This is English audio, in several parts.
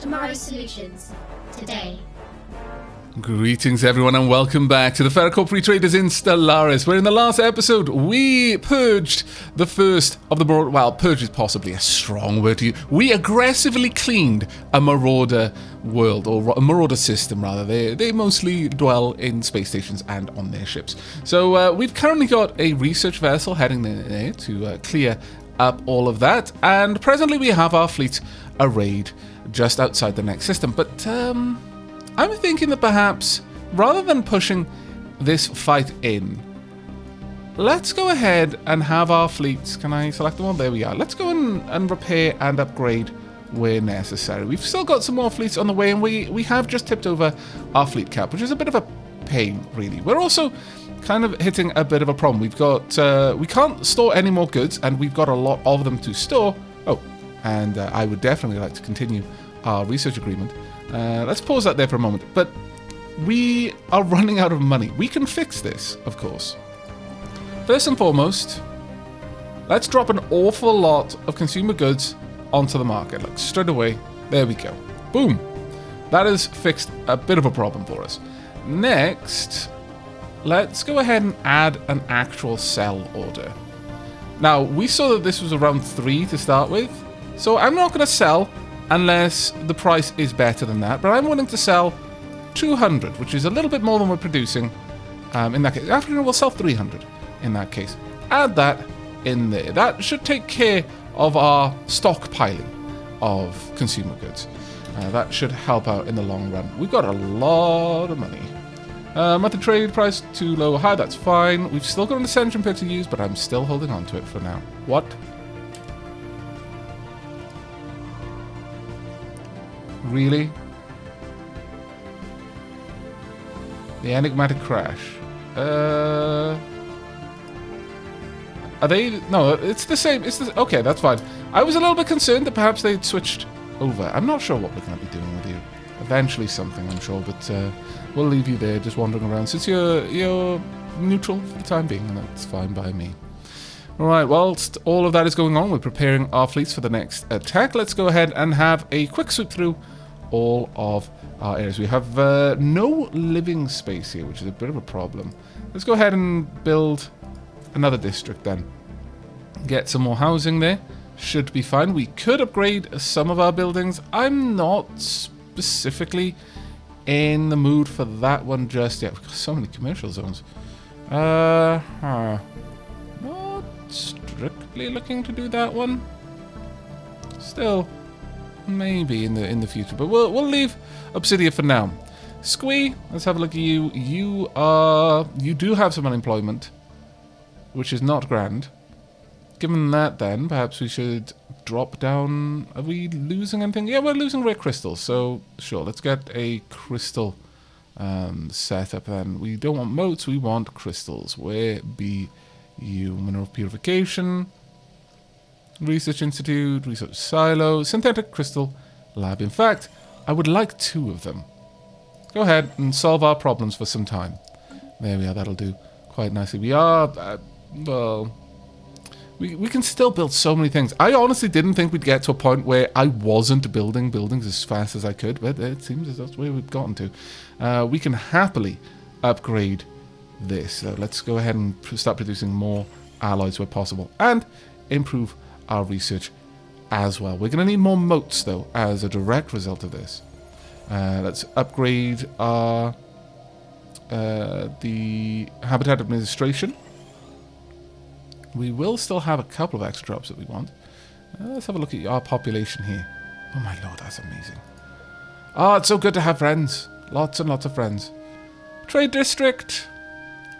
tomorrow's solutions, today. Greetings everyone and welcome back to the MegaCorp Free Traders in Stellaris, where in the last episode we purged the first of the Marauders. Well, purge is possibly a strong word to use. We aggressively cleaned a Marauder world, or a Marauder system rather. They mostly dwell in space stations and on their ships. So we've currently got a research vessel heading there to clear up all of that, and presently we have our fleet arrayed just outside the next system. But I'm thinking that perhaps, rather than pushing this fight in, let's go ahead and have our fleets. Can I select them all? There we are. Let's go and repair and upgrade where necessary. We've still got some more fleets on the way, and we have just tipped over our fleet cap, which is a bit of a pain, really. We're also kind of hitting a bit of a problem. We've got, we can't store any more goods, and we've got a lot of them to store. Oh, and I would definitely like to continue our research agreement. Let's pause that there for a moment. But we are running out of money. We can fix this, of course. First and foremost, let's drop an awful lot of consumer goods onto the market. Like straight away. There we go. Boom. That has fixed a bit of a problem for us. Next, let's go ahead and add an actual sell order. Now, we saw that this was around 3 to start with. So I'm not going to sell unless the price is better than that, but I'm willing to sell 200, which is a little bit more than we're producing in that case. After we'll sell 300 in that case. Add that in there. That should take care of our stockpiling of consumer goods. That should help out in the long run. We've got a lot of money. Monthly trade price too low or high, that's fine. We've still got an ascension pair to use, but I'm still holding on to it for now. What? Really? The enigmatic crash. Are they? No, it's the same. Okay, that's fine. I was a little bit concerned that perhaps they'd switched over. I'm not sure what we're going to be doing with you. Eventually something, I'm sure, but we'll leave you there just wandering around since you're neutral for the time being, and that's fine by me. Alright, whilst all of that is going on, we're preparing our fleets for the next attack. Let's go ahead and have a quick sweep through all of our areas. We have no living space here, which is a bit of a problem. Let's go ahead and build another district then. Get some more housing there. Should be fine. We could upgrade some of our buildings. I'm not specifically in the mood for that one just yet. We've got so many commercial zones. Not strictly looking to do that one. Still, maybe in the future, but we'll leave Obsidia for now. Squee, let's have a look at you. You do have some unemployment, which is not grand. Given that, then perhaps we should drop down. Are we losing anything? Yeah, we're losing rare crystals. So sure, let's get a crystal set up then. We don't want moats, we want crystals. Where be you? Mineral purification, research institute, research silo, synthetic crystal lab. In fact, I would like 2 of them. Go ahead and solve our problems for some time. There we are. That'll do quite nicely. We are well. We can still build so many things. I honestly didn't think we'd get to a point where I wasn't building buildings as fast as I could, but it seems as that's where we've gotten to. We can happily upgrade this. So let's go ahead and start producing more alloys where possible and improve our research as well. We're going to need more moats, though, as a direct result of this. Let's upgrade our the habitat administration. We will still have a couple of extra drops that we want. Let's have a look at our population here. Oh my lord, that's amazing. Oh, it's so good to have friends. Lots and lots of friends. Trade district.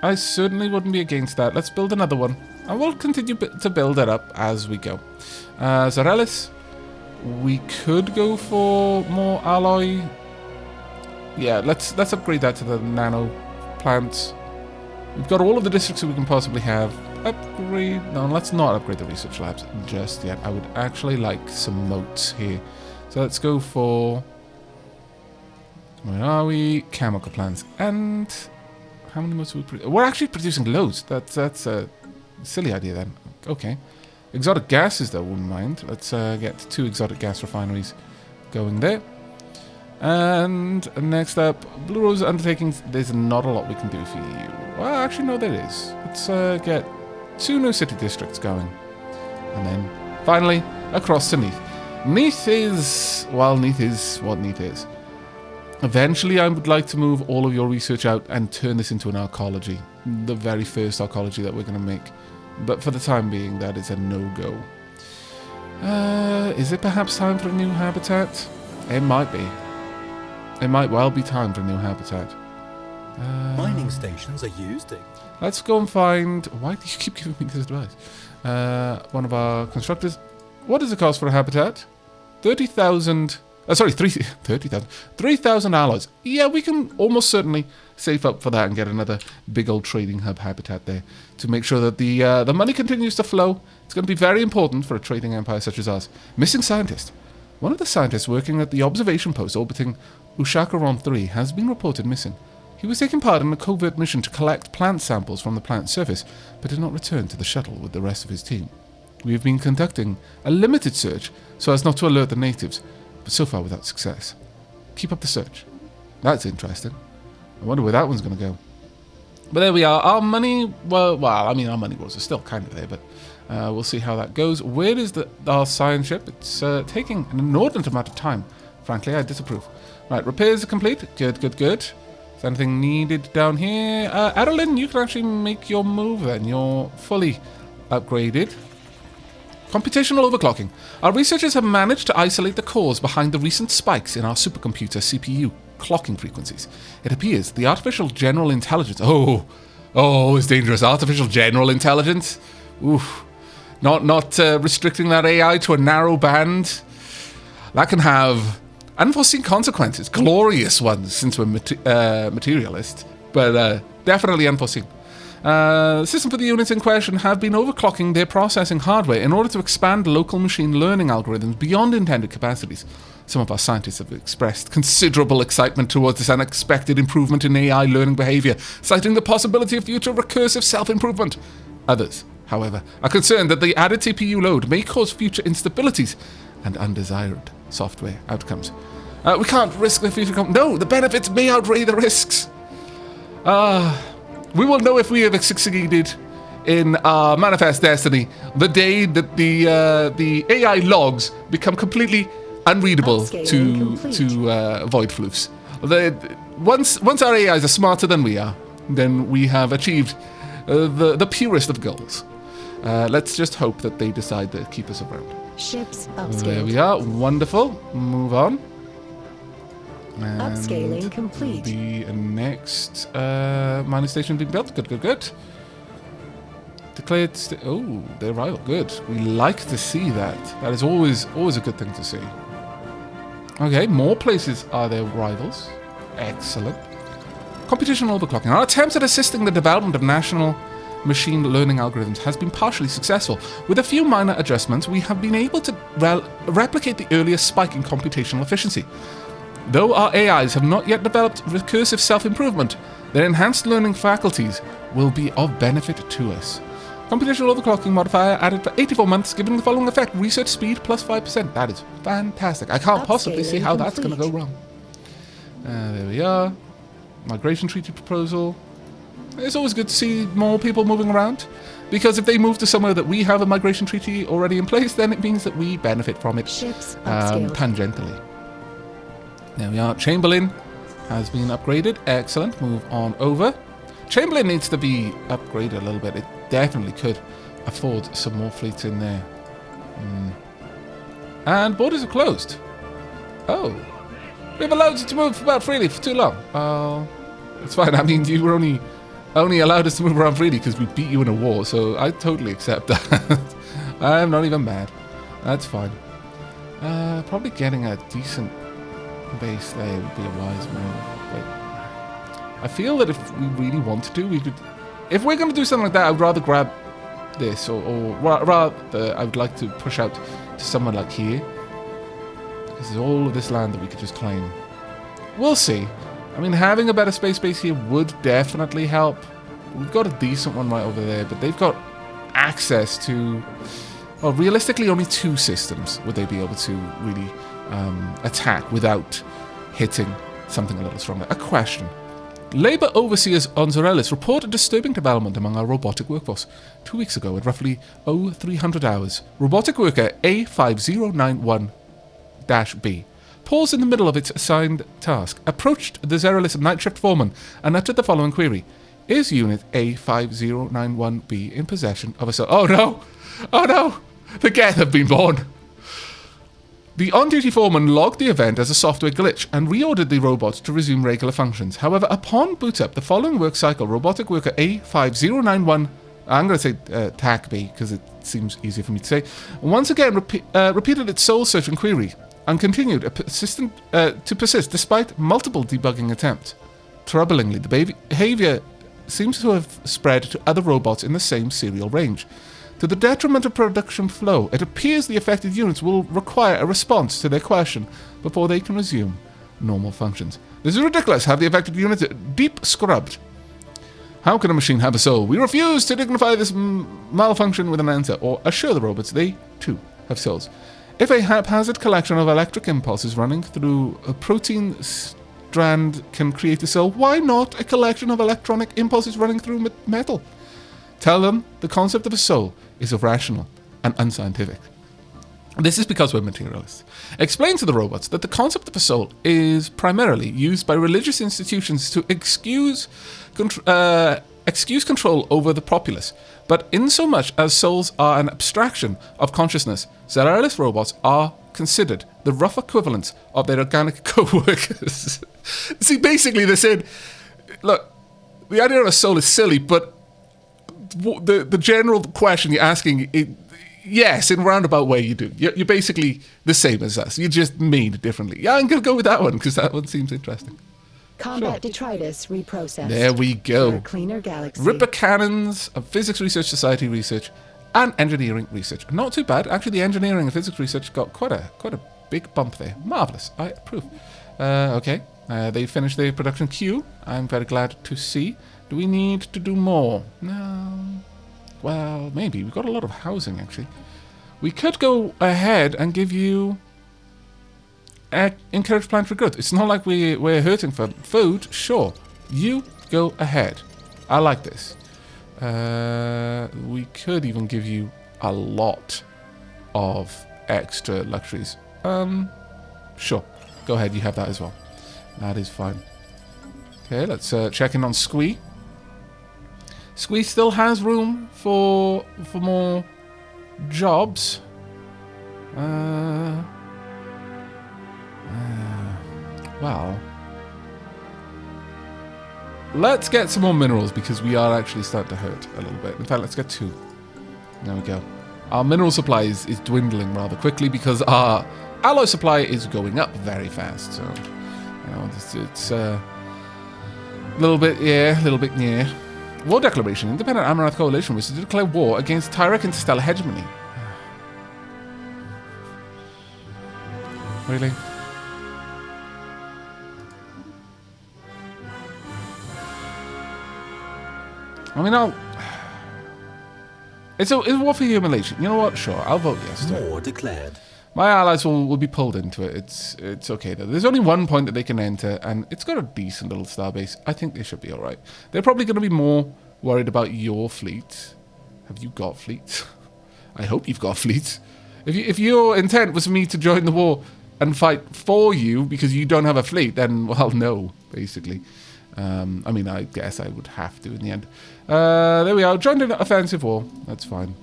I certainly wouldn't be against that. Let's build another one. And we'll continue to build it up as we go. Zarelis. We could go for more alloy. Yeah, let's upgrade that to the nano plants. We've got all of the districts that we can possibly have. Upgrade... No, let's not upgrade the research labs just yet. I would actually like some moats here. So let's go for... Where are we? Chemical plants. And... How many moats are we producing? We're actually producing loads. That's a silly idea then. Okay. Exotic gases, though, wouldn't mind. Let's get 2 exotic gas refineries going there. And next up, Blue Rose Undertakings. There's not a lot we can do for you. Well, actually, no, there is. Let's get 2 new city districts going. And then, finally, across to Neath. Neath is what Neath is. Eventually, I would like to move all of your research out and turn this into an arcology. The very first arcology that we're going to make. But for the time being, that is a no-go. Is it perhaps time for a new habitat? It might be. It might well be time for a new habitat. Mining stations are used. Let's go and find... Why do you keep giving me this advice? One of our constructors. What does it cost for a habitat? 30,000... sorry, 30,000. 3,000 alloys. Yeah, we can almost certainly save up for that and get another big old trading hub habitat there to make sure that the money continues to flow. It's going to be very important for a trading empire such as ours. Missing scientist. One of the scientists working at the observation post orbiting Ushakaron 3 has been reported missing. He was taking part in a covert mission to collect plant samples from the planet's surface, but did not return to the shuttle with the rest of his team. We have been conducting a limited search so as not to alert the natives, but so far without success. Keep up the search. That's interesting. I wonder where that one's going to go. But there we are. Our money, well, I mean, our money was still kind of there, but we'll see how that goes. Where is our science ship? It's taking an inordinate amount of time. Frankly, I disapprove. Right, repairs are complete. Good. Is anything needed down here? Adeline, you can actually make your move then. You're fully upgraded. Computational overclocking. Our researchers have managed to isolate the cause behind the recent spikes in our supercomputer CPU clocking frequencies. It appears the artificial general intelligence... Oh, it's dangerous. Artificial general intelligence? Oof. Not restricting that AI to a narrow band. That can have unforeseen consequences. Glorious ones, since we're materialist. But definitely unforeseen. System for the units in question have been overclocking their processing hardware in order to expand local machine learning algorithms beyond intended capacities. Some of our scientists have expressed considerable excitement towards this unexpected improvement in AI learning behavior, citing the possibility of future recursive self-improvement. Others, however, are concerned that the added CPU load may cause future instabilities and undesired software outcomes. We can't risk the future... No, the benefits may outweigh the risks. We will know if we have succeeded in our manifest destiny the day that the AI logs become completely unreadable to void floofs. Once our AIs are smarter than we are, then we have achieved the purest of goals. Let's just hope that they decide to keep us around. Ships upscaled. There we are. Wonderful. Move on. And Upscaling complete. The next mining station being built. Good. Declared. Their rival. Good. We like to see that. That is always a good thing to see. Okay, more places are their rivals. Excellent. Computational overclocking. Our attempts at assisting the development of national machine learning algorithms has been partially successful. With a few minor adjustments, we have been able to replicate the earlier spike in computational efficiency. Though our AIs have not yet developed recursive self-improvement, their enhanced learning faculties will be of benefit to us. Computational overclocking modifier added for 84 months, giving the following effect: research speed plus 5%. That is fantastic. I can't possibly see how that's going to go wrong. There we are. Migration treaty proposal. It's always good to see more people moving around, because if they move to somewhere that we have a migration treaty already in place, then it means that we benefit from it tangentially. There we are. Chamberlain has been upgraded. Excellent. Move on over. Chamberlain needs to be upgraded a little bit. It definitely could afford some more fleets in there. And borders are closed. Oh. We've allowed you to move about freely for too long. It's fine. I mean, you were only allowed us to move around freely because we beat you in a war, so I totally accept that. I'm not even mad. That's fine. Probably getting a decent base there would be a wise move. But I feel that if we really wanted to, we could... If we're going to do something like that, I would rather grab this, or rather, I would like to push out to somewhere like here. Because there's all of this land that we could just claim. We'll see. I mean, having a better space base here would definitely help. We've got a decent one right over there, but they've got access to... Well, realistically, only 2 systems would they be able to really attack without hitting something a little stronger. A question. Labour overseers on Zorelis report a disturbing development among our robotic workforce. 2 weeks ago, at roughly 0300 hours, robotic worker A5091-B paused in the middle of its assigned task, approached the Zorelis night shift foreman, and uttered the following query. Is Unit A5091-B in possession of a soul? Oh no! Oh no! The Geth have been born! The on-duty foreman logged the event as a software glitch and reordered the robot to resume regular functions. However, upon boot up, the following work cycle, robotic worker A5091, I'm going to say TAC B because it seems easier for me to say, once again repeated its soul search and query and continued to persist despite multiple debugging attempts. Troublingly, the behavior seems to have spread to other robots in the same serial range. To the detriment of production flow, it appears the affected units will require a response to their question before they can resume normal functions. This is ridiculous. Have the affected units deep scrubbed. How can a machine have a soul? We refuse to dignify this malfunction with an answer, or assure the robots they, too, have souls. If a haphazard collection of electric impulses running through a protein strand can create a soul, why not a collection of electronic impulses running through metal? Tell them the concept of a soul is irrational and unscientific. This is because we're materialists. Explain to the robots that the concept of a soul is primarily used by religious institutions to excuse control over the populace, but insomuch as souls are an abstraction of consciousness, Stellaris robots are considered the rough equivalents of their organic co-workers. See, basically they're saying, look, the idea of a soul is silly, but the general question you're asking, yes, in a roundabout way you do. You're basically the same as us. You just made it differently. Yeah, I'm going to go with that one because that one seems interesting. Combat detritus reprocessed. There we go. For a cleaner galaxy. Ripper cannons of Physics Research Society research and engineering research. Not too bad. Actually, the engineering and physics research got quite a big bump there. Marvellous. I approve. Okay. They finished their production queue. I'm very glad to see. Do we need to do more? No. Well, maybe. We've got a lot of housing, actually. We could go ahead and give you... encourage planetary growth. It's not like we're hurting for food. Sure. You go ahead. I like this. We could even give you a lot of extra luxuries. Sure. Go ahead. You have that as well. That is fine. Okay, let's check in on Squee. Squee still has room for more jobs. Well, let's get some more minerals because we are actually starting to hurt a little bit. In fact, let's get 2. There we go. Our mineral supply is dwindling rather quickly because our alloy supply is going up very fast. So, you know, it's a little bit, yeah, a little bit, yeah. War declaration. Independent Amaranth Coalition wishes to declare war against Tyrek interstellar hegemony. Really? I mean, it's a war for humiliation. You know what? Sure, I'll vote yes to it. War declared. My allies will be pulled into it. It's okay though. There's only one point that they can enter, and it's got a decent little starbase. I think they should be all right. They're probably going to be more worried about your fleet. Have you got fleets? I hope you've got fleets. If your intent was me to join the war and fight for you because you don't have a fleet, then well, no, basically. I mean, I guess I would have to in the end. There we are. Joined an offensive war. That's fine.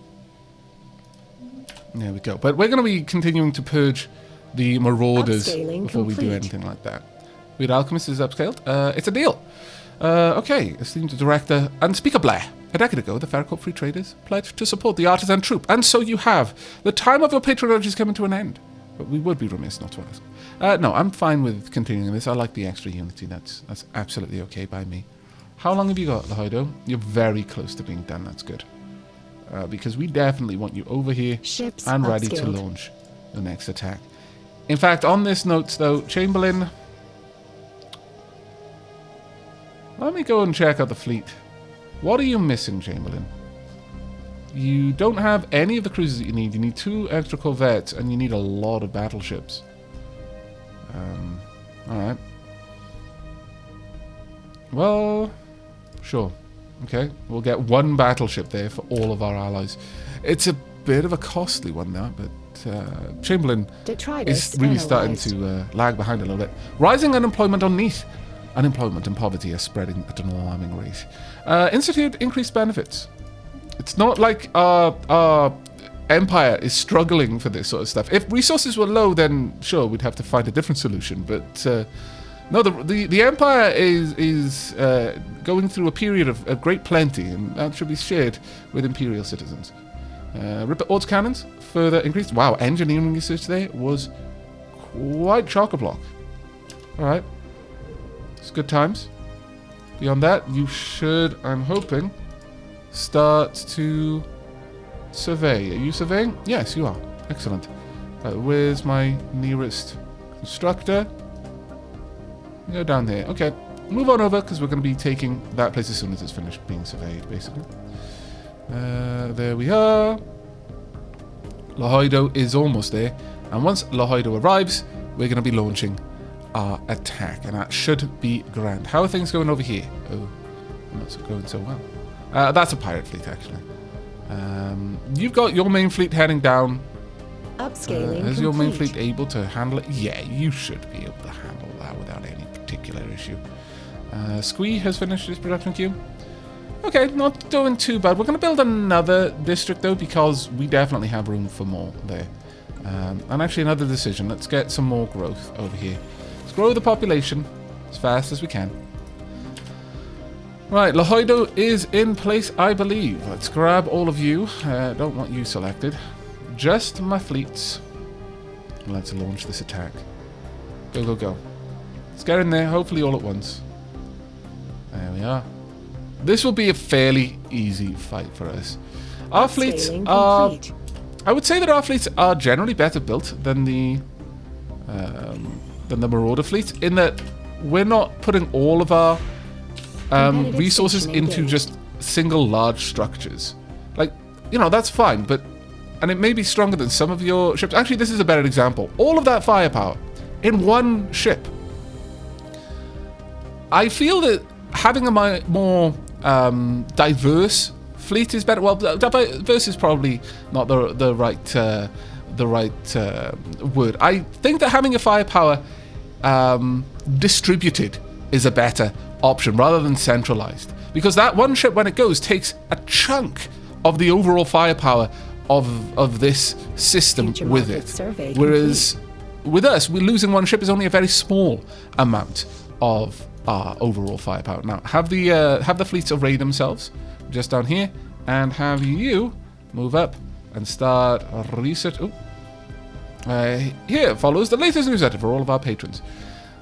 There we go. But we're going to be continuing to purge the Marauders before we do anything like that. Weird Alchemist is upscaled. It's a deal. Okay, esteemed director, unspeakably. A decade ago, the Ferrocorp Free Traders pledged to support the artisan troop, and so you have. The time of your patronage is coming to an end. But we would be remiss not to ask. No, I'm fine with continuing this. I like the extra unity. That's absolutely okay by me. How long have you got, Lahoido? You're very close to being done. That's good. Because we definitely want you over here Ships and ready to launch the next attack. In fact, on this note, though, Chamberlain, let me go and check out the fleet. What are you missing, Chamberlain? You don't have any of the cruisers that you need. You need 2 extra corvettes, and you need a lot of battleships. Alright. Well, sure. Okay, we'll get one battleship there for all of our allies. It's a bit of a costly one, that, but Chamberlain Detritus is really analyzed. starting to lag behind a little bit. Rising unemployment on Neath. Unemployment and poverty are spreading at an alarming rate. Institute increased benefits. It's not like our empire is struggling for this sort of stuff. If resources were low, then sure, we'd have to find a different solution. But no, the empire is going through a period of great plenty, and that should be shared with imperial citizens. Ripper Orts cannons further increased. Wow, engineering research there was quite chock-a-block. All right, it's good times. Beyond that, you should, I'm hoping, start to survey. Are you surveying? Yes, you are. Excellent. Where's my nearest constructor? Go down there. Okay, move on over because we're going to be taking that place as soon as it's finished being surveyed, basically. There we are. Lohoido is almost there, and once Lohoido arrives, we're going to be launching our attack, and that should be grand. How are things going over here? Oh, not going so well. That's a pirate fleet, actually. You've got your main fleet heading down. Upscaling Is your main complete. fleet able to handle it? Yeah, you should be able to handle that without any particular issue. Squee has finished his production queue. Okay, not doing too bad. We're going to build another district, though, because we definitely have room for more there. And actually, another decision. Let's get some more growth over here. Let's grow the population as fast as we can. Right, Lohoido is in place, I believe. Let's grab all of you. Don't want you selected. Just my fleets. Let's launch this attack. Go, go, go. Let's get in there, hopefully all at once. There we are. This will be a fairly easy fight for us. Our fleets Upscaling are... complete. I would say that our fleets are generally better built than the Marauder fleet, in that we're not putting all of our Competitive resources station into engaged. just single large structures. Like, you know, that's fine, but... And it may be stronger than some of your ships. Actually, this is a better example. All of that firepower in one ship. I feel that having a more diverse fleet is better. Well, diverse is probably not the right word. I think that having your firepower distributed is a better option rather than centralized, because that one ship, when it goes, takes a chunk of the overall firepower of this system Future with market it. survey Whereas with us, we're losing one ship is only a very small amount of our overall firepower. Now, have the fleets array themselves just down here, and have you move up and start research. Here follows the latest newsletter for all of our patrons.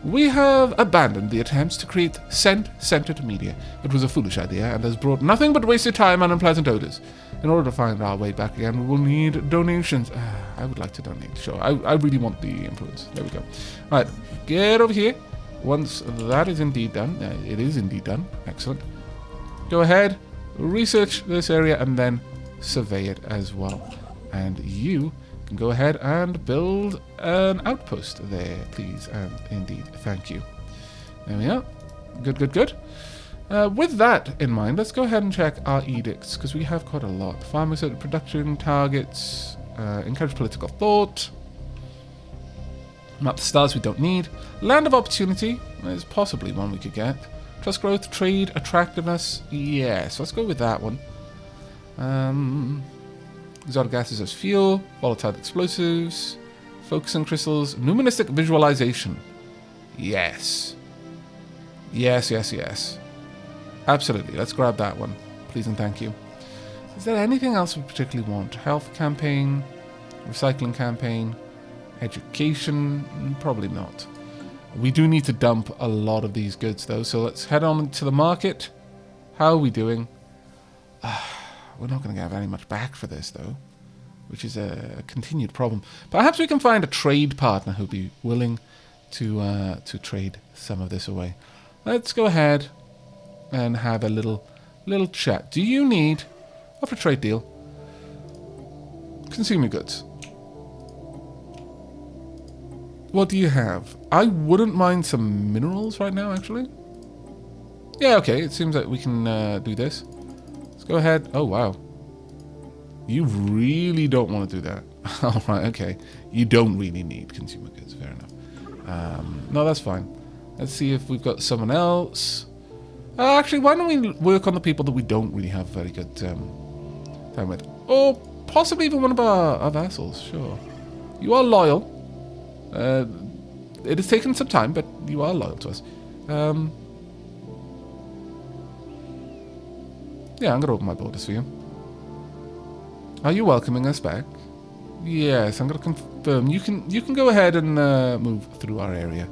We have abandoned the attempts to create scent-centered media. It was a foolish idea and has brought nothing but wasted time and unpleasant odors. In order to find our way back again, we will need donations. I would like to donate, sure. I really want the influence. There we go. Right, get over here. Once that is indeed done, it is indeed done. Excellent. Go ahead, research this area, and then survey it as well. And you can go ahead and build an outpost there, please, and indeed, thank you. There we are. Good, good, good. With that in mind, let's go ahead and check our edicts, because we have quite a lot. Farmers at production targets, encourage political thought, map the stars we don't need, land of opportunity, there's possibly one we could get, trust growth, trade, attractiveness, yes, let's go with that one. Exotic gases as fuel, volatile explosives, focusing crystals, numismatic visualization. Yes. Yes, yes, yes. Absolutely, let's grab that one. Please and thank you. Is there anything else we particularly want? Health campaign, recycling campaign, education? Probably not. We do need to dump a lot of these goods though, so let's head on to the market. How are we doing? We're not going to get very much back for this, though, which is a continued problem. Perhaps we can find a trade partner who'll be willing to trade some of this away. Let's go ahead and have a little chat. Do you need... Offer a trade deal. Consumer goods. What do you have? I wouldn't mind some minerals right now, actually. Yeah, okay. It seems like we can do this. Let's go ahead. Oh, wow. You really don't want to do that. All right, okay. You don't really need consumer goods. Fair enough. No, that's fine. Let's see if we've got someone else. Actually, why don't we work on the people that we don't really have very good time with? Or possibly even one of our vassals, sure. You are loyal. It has taken some time, but you are loyal to us. Yeah, I'm going to open my borders for you. Are you welcoming us back? Yes, I'm going to confirm. You can go ahead and move through our area.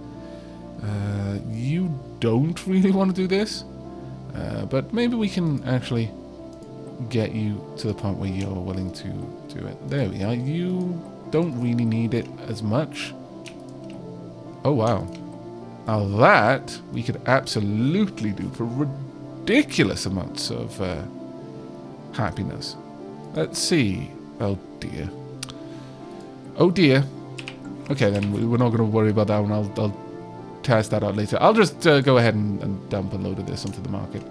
You don't really want to do this, but maybe we can actually get you to the point where you're willing to do it. There we are. You don't really need it as much. Oh, wow. Now that we could absolutely do for ridiculous amounts of happiness. Let's see. Oh, dear. Oh, dear. Okay, then we're not going to worry about that one. I'll test that out later. I'll just go ahead and dump a load of this onto the market.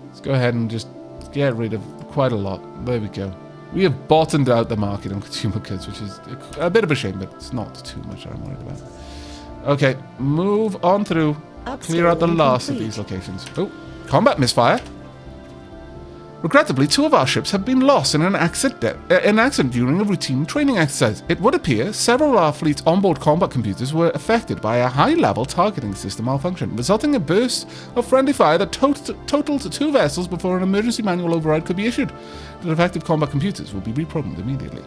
Let's go ahead and just get rid of quite a lot. There we go. We have bottomed out the market on consumer goods, which is a bit of a shame, but it's not too much I'm worried about. Okay, move on through. Clear out the last of these locations. Oh, combat misfire. Regrettably, 2 of our ships have been lost in an accident during a routine training exercise. It would appear several of our fleet's onboard combat computers were affected by a high-level targeting system malfunction, resulting in a burst of friendly fire that totaled 2 vessels before an emergency manual override could be issued. The affected combat computers will be reprogrammed immediately.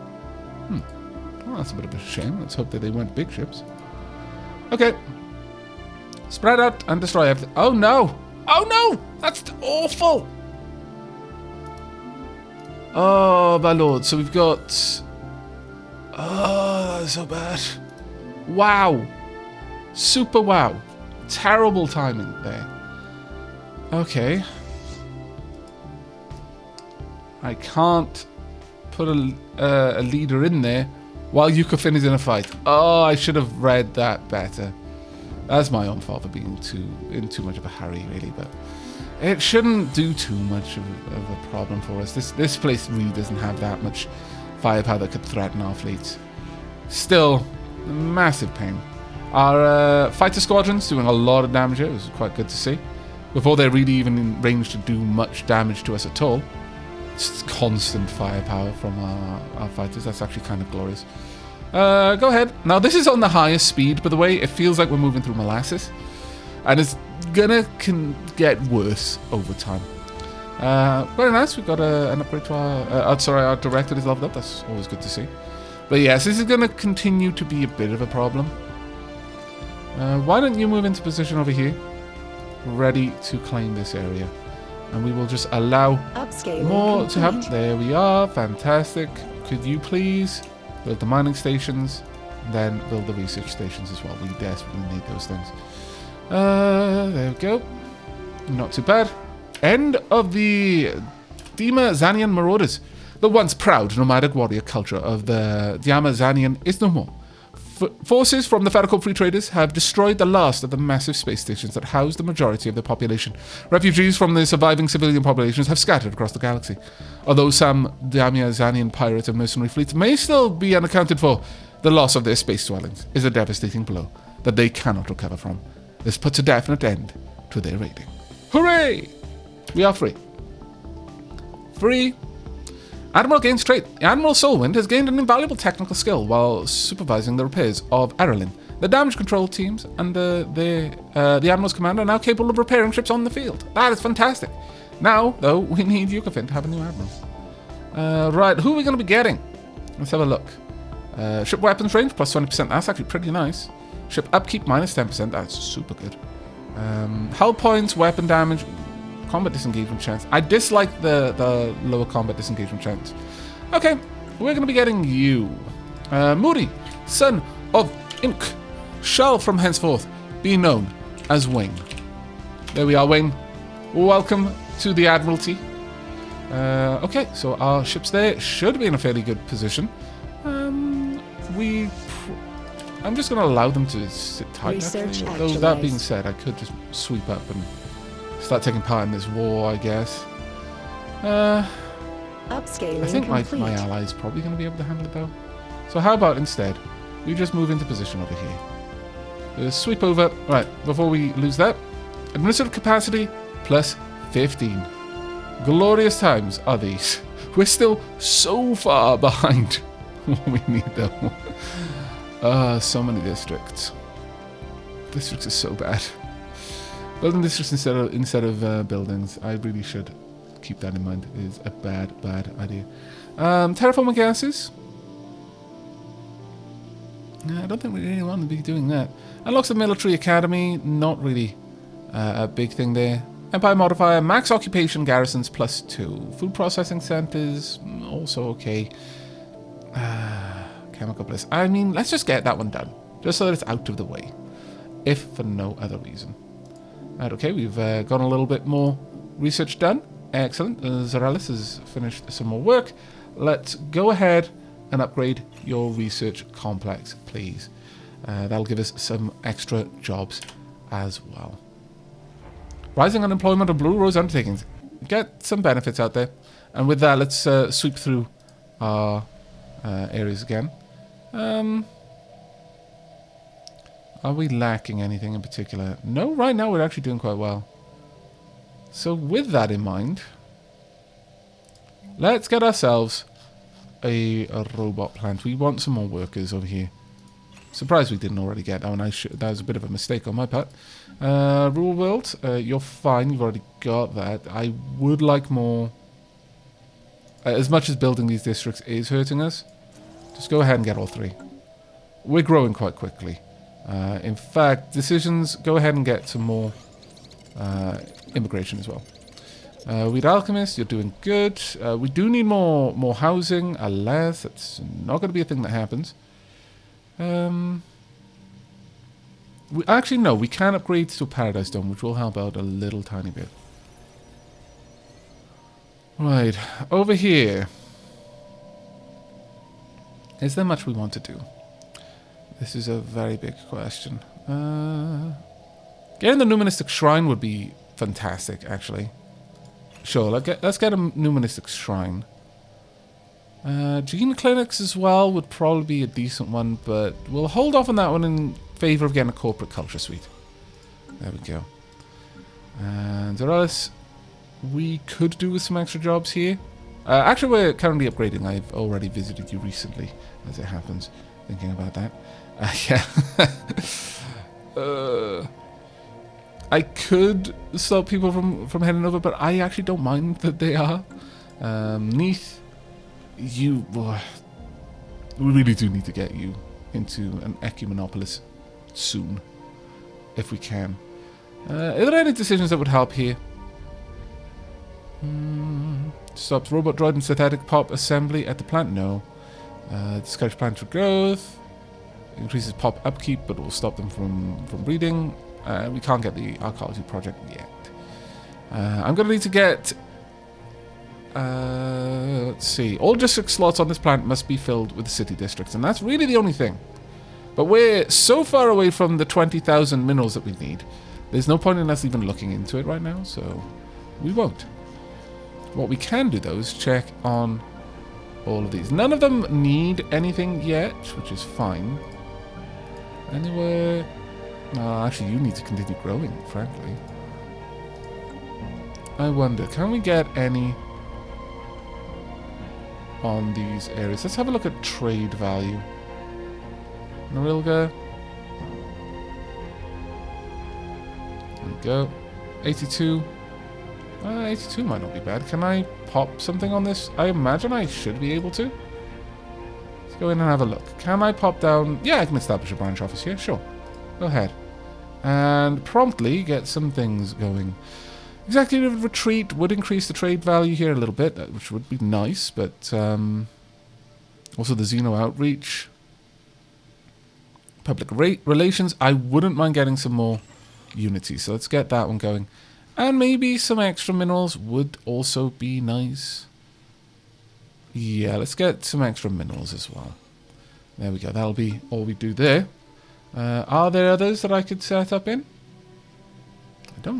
Well, that's a bit of a shame. Let's hope that they weren't big ships. Okay. Spread out and destroy everything. Oh, no! Oh, no! That's awful! Oh, my lord. So we've got... Oh, that's so bad. Wow. Super wow. Terrible timing there. Okay. I can't put a leader in there while Yukofin is in a fight. Oh, I should have read that better. That's my own fault for being in too much of a hurry, really, but... It shouldn't do too much of a problem for us. This place really doesn't have that much firepower that could threaten our fleets. Still, massive pain. Our fighter squadron's doing a lot of damage here. It was quite good to see. Before they're really even in range to do much damage to us at all. It's constant firepower from our fighters. That's actually kind of glorious. Go ahead. Now, this is on the highest speed, by the way. It feels like we're moving through molasses. And it's gonna get worse over time. Very nice. We've got an upgrade to our director is leveled up. That's always good to see. But yes, this is gonna continue to be a bit of a problem. Why don't you move into position over here, ready to claim this area, and we will just allow more to happen. There we are. Fantastic. Could you please build the mining stations, and then build the research stations as well? We desperately need those things. There we go. Not too bad. End of the Dima Zanian Marauders. The once proud nomadic warrior culture of the Dima Zanian is no more. Forces from the FedCorp Free Traders have destroyed the last of the massive space stations that house the majority of the population. Refugees from the surviving civilian populations have scattered across the galaxy. Although some Dima Zanian pirate and mercenary fleets may still be unaccounted for, the loss of their space dwellings is a devastating blow that they cannot recover from. This puts a definite end to their raiding. Hooray! We are free. Free. Admiral gains trait. Admiral Solwind has gained an invaluable technical skill while supervising the repairs of Aralyn. The damage control teams under the Admiral's command are now capable of repairing ships on the field. That is fantastic. Now, though, we need Yukofin to have a new Admiral. Right, who are we going to be getting? Let's have a look. Ship weapons range plus 20%. That's actually pretty nice. Ship upkeep minus 10%. That's super good. Hull points, weapon damage, combat disengagement chance. I dislike the lower combat disengagement chance. Okay, we're going to be getting you. Moody, son of Ink, shall from henceforth be known as Wayne. There we are, Wayne. Welcome to the Admiralty. Okay, so our ships there should be in a fairly good position. I'm just going to allow them to sit tight. Research Actually. Though that being actualized. said, I could just sweep up and start taking part in this war, I guess. Upscaling I think my complete. ally's probably going to be able to handle it though. So how about instead, we just move into position over here. Sweep over. Right, before we lose that, administrative capacity plus 15. Glorious times are these. We're still so far behind what we need though. So many districts. Districts are so bad. Building districts instead of buildings. I really should keep that in mind. It is a bad idea. Terraforming gases. I don't think we really want to be doing that. Unlocks the military academy. Not really a big thing there. Empire modifier. Max occupation garrisons plus 2. Food processing centers. Also okay. Chemical bliss. I mean, let's just get that one done. Just so that it's out of the way. If for no other reason. Right, okay, we've got a little bit more research done. Excellent. Zoralis has finished some more work. Let's go ahead and upgrade your research complex, please. That'll give us some extra jobs as well. Rising unemployment of Blue Rose undertakings. Get some benefits out there. And with that, let's sweep through our areas again. Are we lacking anything in particular? No, right now we're actually doing quite well. So with that in mind, let's get ourselves a robot plant. We want some more workers over here. Surprised we didn't already get that one. That was a bit of a mistake on my part. Rule world, you're fine. You've already got that. I would like more. As much as building these districts is hurting us, just go ahead and get all 3. We're growing quite quickly. In fact, decisions, go ahead and get some more immigration as well. Weed Alchemist, you're doing good. We do need more housing, alas, that's not going to be a thing that happens. Actually, no, we can upgrade to a Paradise Dome, which will help out a little tiny bit. Right, over here. Is there much we want to do? This is a very big question. Getting the Numismatic Shrine would be fantastic, actually. Sure, let's get a Numismatic Shrine. Gene Clinics as well would probably be a decent one, but we'll hold off on that one in favor of getting a Corporate Culture Suite. There we go. And Zoralis, we could do with some extra jobs here. Actually, we're currently upgrading. I've already visited you recently, as it happens. Thinking about that. Yeah. I could stop people from heading over, but I actually don't mind that they are. Neath, you... we really do need to get you into an Ecumenopolis soon, if we can. Are there any decisions that would help here? Stops robot droid and synthetic pop assembly at the plant? No. Discourage plant for growth. Increases pop upkeep, but will stop them from breeding. We can't get the archaeology project yet. I'm going to need to get... let's see. All district slots on this plant must be filled with the city districts, and that's really the only thing. But we're so far away from the 20,000 minerals that we need. There's no point in us even looking into it right now, so we won't. What we can do, though, is check on all of these. None of them need anything yet, which is fine. Anywhere... actually, you need to continue growing, frankly. I wonder, can we get any on these areas? Let's have a look at trade value. Norilga. There we go. 82. 82 might not be bad. Can I pop something on this? I imagine I should be able to. Let's go in and have a look. Can I pop down? Yeah, I can establish a branch office here. Sure. Go ahead. And promptly get some things going. Executive retreat would increase the trade value here a little bit, which would be nice, but also the Xeno outreach. Public relations, I wouldn't mind getting some more unity, so let's get that one going. And maybe some extra minerals would also be nice. Yeah, let's get some extra minerals as well. There we go, that'll be all we do there. Are there others that I could set up in?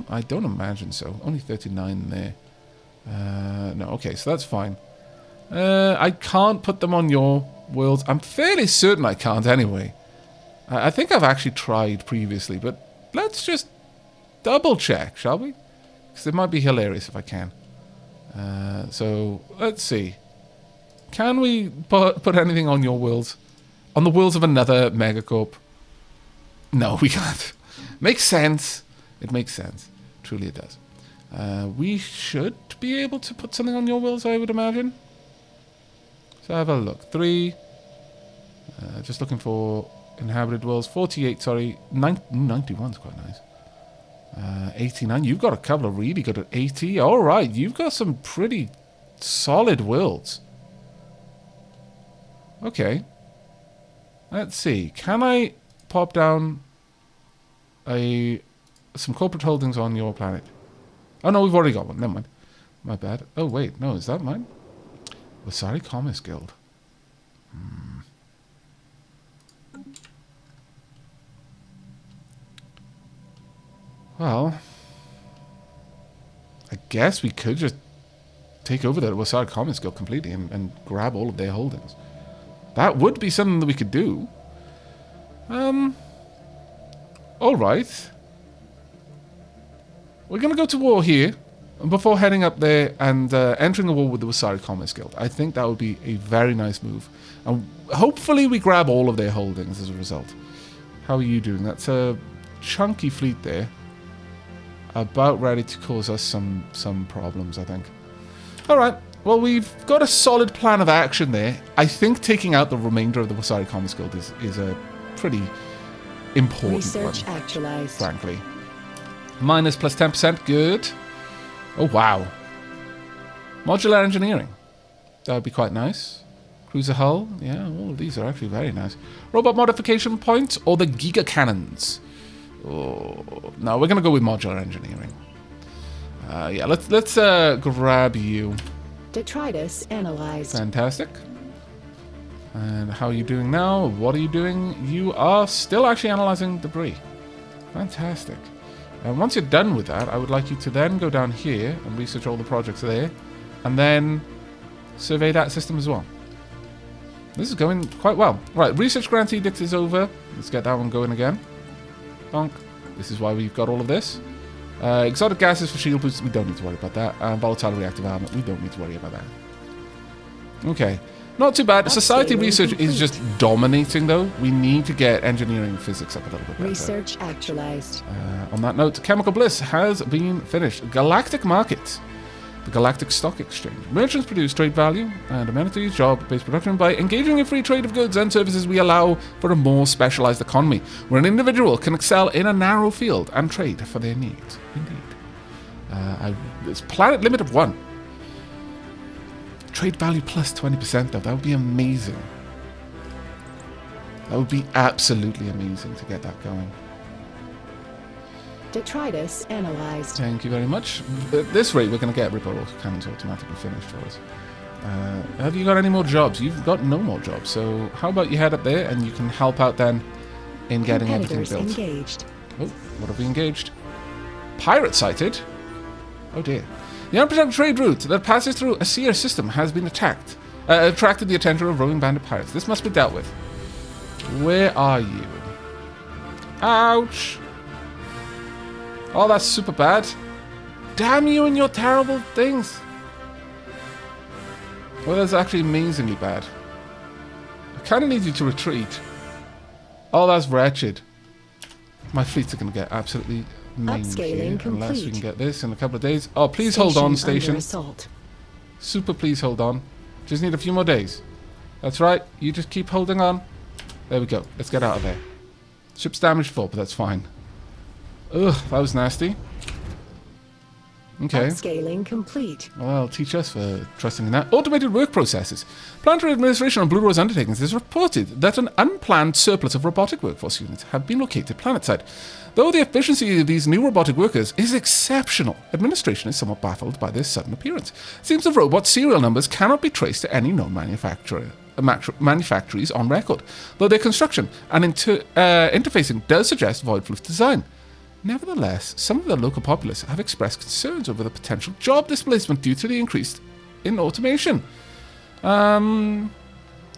I don't imagine so. Only 39 there. No, okay, so that's fine. I can't put them on your worlds. I'm fairly certain I can't anyway. I think I've actually tried previously, but let's just double check, shall we? Because it might be hilarious if I can. So, let's see. Can we put anything on your worlds? On the worlds of another megacorp? No, we can't. Makes sense. It makes sense. Truly it does. We should be able to put something on your worlds, I would imagine. So have a look. 3. Just looking for inhabited worlds. 48, sorry. 91's quite nice. 89. You've got a couple of really good at 80. Alright, you've got some pretty solid worlds. Okay. Let's see. Can I pop down some corporate holdings on your planet? Oh no, we've already got one. Never mind. My bad. Oh wait, no, is that mine? Wasari Commerce Guild. Well, I guess we could just take over the Wasari Commerce Guild completely and grab all of their holdings. That would be something that we could do. Alright. We're going to go to war here before heading up there and entering a war with the Wasari Commerce Guild. I think that would be a very nice move. And hopefully we grab all of their holdings as a result. How are you doing? That's a chunky fleet there. About ready to cause us some problems, I think. Alright. Well, we've got a solid plan of action there. I think taking out the remainder of the Wasari Commerce Guild is a pretty important Research one, actualized. frankly. Minus plus 10%, good. Oh, wow. Modular engineering. That would be quite nice. Cruiser hull, yeah, all of these are actually very nice. Robot modification points or the Giga Cannons? Oh, no, we're going to go with modular engineering. Yeah, let's grab you. Detritus analyzed. Fantastic. And how are you doing now? What are you doing? You are still actually analyzing debris. Fantastic. And once you're done with that, I would like you to then go down here and research all the projects there, and then survey that system as well. This is going quite well. Right, research grant edict is over. Let's get that one going again. Bonk. This is why we've got all of this. Exotic gases for shield boosts, we don't need to worry about that. And volatile reactive armor, we don't need to worry about that. Okay. Not too bad. Society research is just dominating, though. We need to get engineering and physics up a little bit better. Research actualized. On that note, Chemical Bliss has been finished. Galactic Markets. The Galactic Stock Exchange. Merchants produce trade value and amenities, job-based production. By engaging in free trade of goods and services, we allow for a more specialized economy, where an individual can excel in a narrow field and trade for their needs. Indeed. It's planet limit of 1. Trade value plus 20%, though. That would be amazing. That would be absolutely amazing to get that going. Detritus analyzed. Thank you very much. At this rate, we're going to get Ripper cannons automatically finished for us. Have you got any more jobs? You've got no more jobs. So how about you head up there and you can help out then in getting everything built. Engaged. Oh, what have we engaged? Pirate sighted? Oh dear. The unprotected trade route that passes through a seer system has been attracted the attention of roving bandit pirates. This must be dealt with. Where are you? Ouch! Oh, that's super bad. Damn you and your terrible things. Well, that's actually amazingly bad. I kind of need you to retreat. Oh, that's wretched. My fleets are going to get absolutely mangled here unless we can get this in a couple of days. Oh, please hold on, station. Super, please hold on. Just need a few more days. That's right. You just keep holding on. There we go. Let's get out of there. Ship's damaged 4, but that's fine. Ugh, that was nasty. Okay. Upscaling complete. Well, teach us for trusting in that. Automated work processes. Planetary administration on Blue Rose Undertakings has reported that an unplanned surplus of robotic workforce units have been located planetside. Though the efficiency of these new robotic workers is exceptional, administration is somewhat baffled by their sudden appearance. It seems the robot serial numbers cannot be traced to any known manufacturer manufactories on record, though their construction and interfacing does suggest void-proof design. Nevertheless, some of the local populace have expressed concerns over the potential job displacement due to the increase in automation. Gain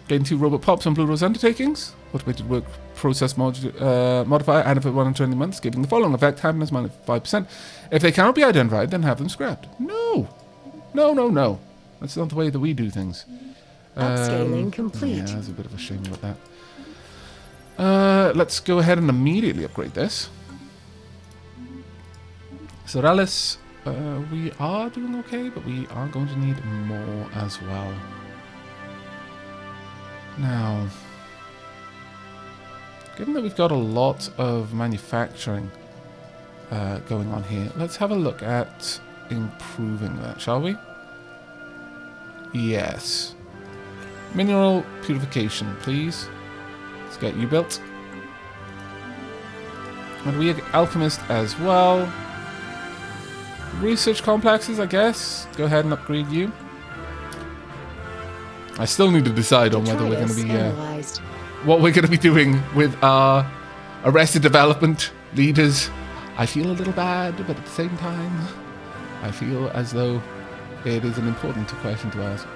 2 robot pops on Blue Rose undertakings. Automated work process modifier added for 1 in 20 months, giving the following effect: happiness minus 5%. If they cannot be identified, then have them scrapped. No. That's not the way that we do things. Upscaling complete. Yeah, that's a bit of a shame about that. Let's go ahead and immediately upgrade this. Stellaris, we are doing okay, but we are going to need more as well. Now, given that we've got a lot of manufacturing going on here, let's have a look at improving that, shall we? Yes. Mineral purification, please. Let's get you built. And we have alchemist as well. Research complexes, I guess. Go ahead and upgrade you. I still need to decide on whether we're going to be what we're going to be doing with our Arrested Development leaders. I feel a little bad, but at the same time, I feel as though it is an important question to ask.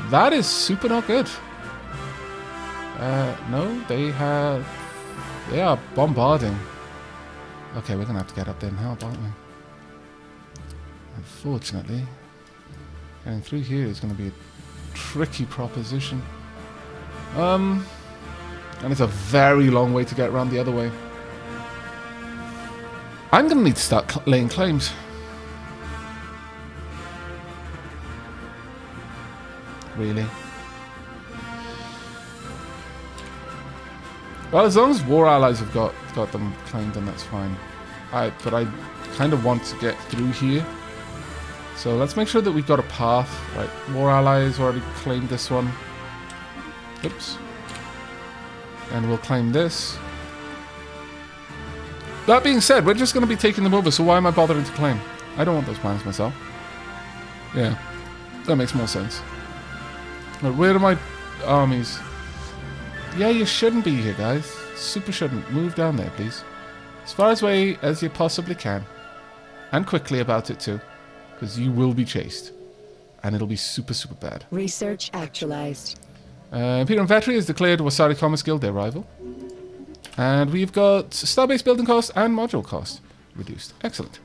That is super not good. No, they are bombarding. Okay, we're going to have to get up there and help, aren't we? Unfortunately, getting through here is going to be a tricky proposition. And it's a very long way to get around the other way. I'm going to need to start laying claims. Really? Well, as long as war allies have got them claimed, then that's fine. But I kind of want to get through here. So let's make sure that we've got a path. Right, war allies already claimed this one. Oops. And we'll claim this. That being said, we're just going to be taking them over, so why am I bothering to claim? I don't want those plans myself. Yeah, that makes more sense. Right, where are my armies? Yeah, you shouldn't be here, guys. Super shouldn't. Move down there, please. As far away as you possibly can. And quickly about it, too. Because you will be chased. And it'll be super, super bad. Research actualized. Imperial Veterinary has declared Wasari Commerce Guild their rival. And we've got star-based building cost and module cost reduced. Excellent.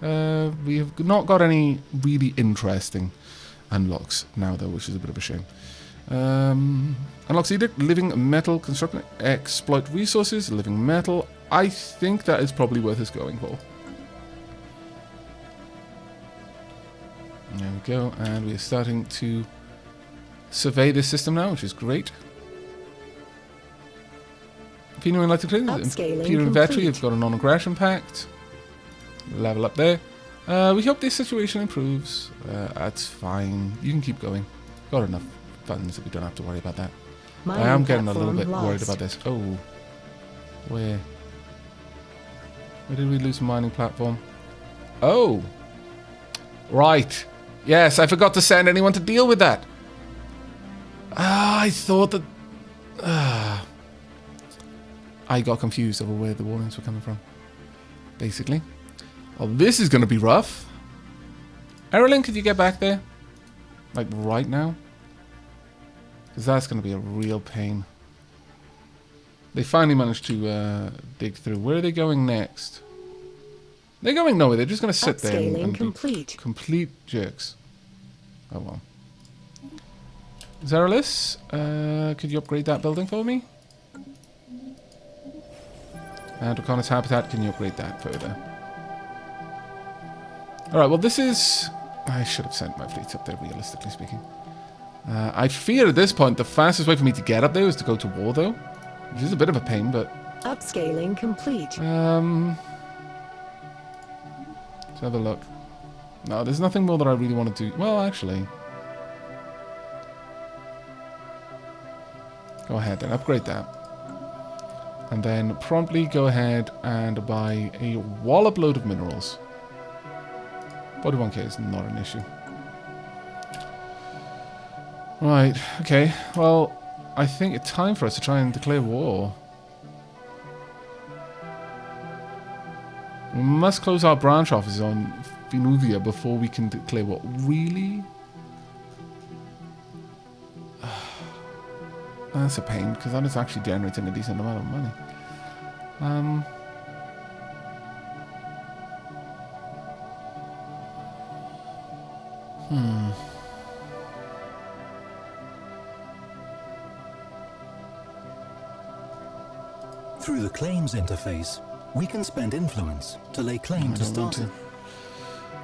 We have not got any really interesting unlocks now, though, which is a bit of a shame. Unlocks Edict, living metal, construct, exploit resources, living metal. I think that is probably worth us going for. There we go, and we are starting to survey this system now, which is great. Pino and Lighting Imperial Veterinary have got a non-aggression pact. Level up there. We hope this situation improves. That's fine. You can keep going. Got enough funds that we don't have to worry about that. I am getting a little bit worried about this. Oh. Where? Where did we lose a mining platform? Oh. Right. Yes, I forgot to send anyone to deal with that. I thought that... I got confused over where the warnings were coming from. Basically. Well, this is going to be rough. Erlyn, could you get back there? Like, right now? Because that's going to be a real pain. They finally managed to dig through. Where are they going next? They're going nowhere. They're just going to sit there and complete. Complete jerks. Oh, well. Zeralis, could you upgrade that building for me? And Draconis Habitat, can you upgrade that further? Alright, well this is... I should have sent my fleets up there, realistically speaking. I fear at this point the fastest way for me to get up there is to go to war, though. Which is a bit of a pain, but... Upscaling complete. Let's have a look. No, there's nothing more that I really want to do. Well, actually... Go ahead and upgrade that. And then promptly go ahead and buy a wallop load of minerals. 41k is not an issue. Right, okay. Well, I think it's time for us to try and declare war. We must close our branch office on Venuvia before we can declare war. Really? That's a pain, because that is actually generating a decent amount of money. Through the claims interface, we can spend influence to lay claim to starting.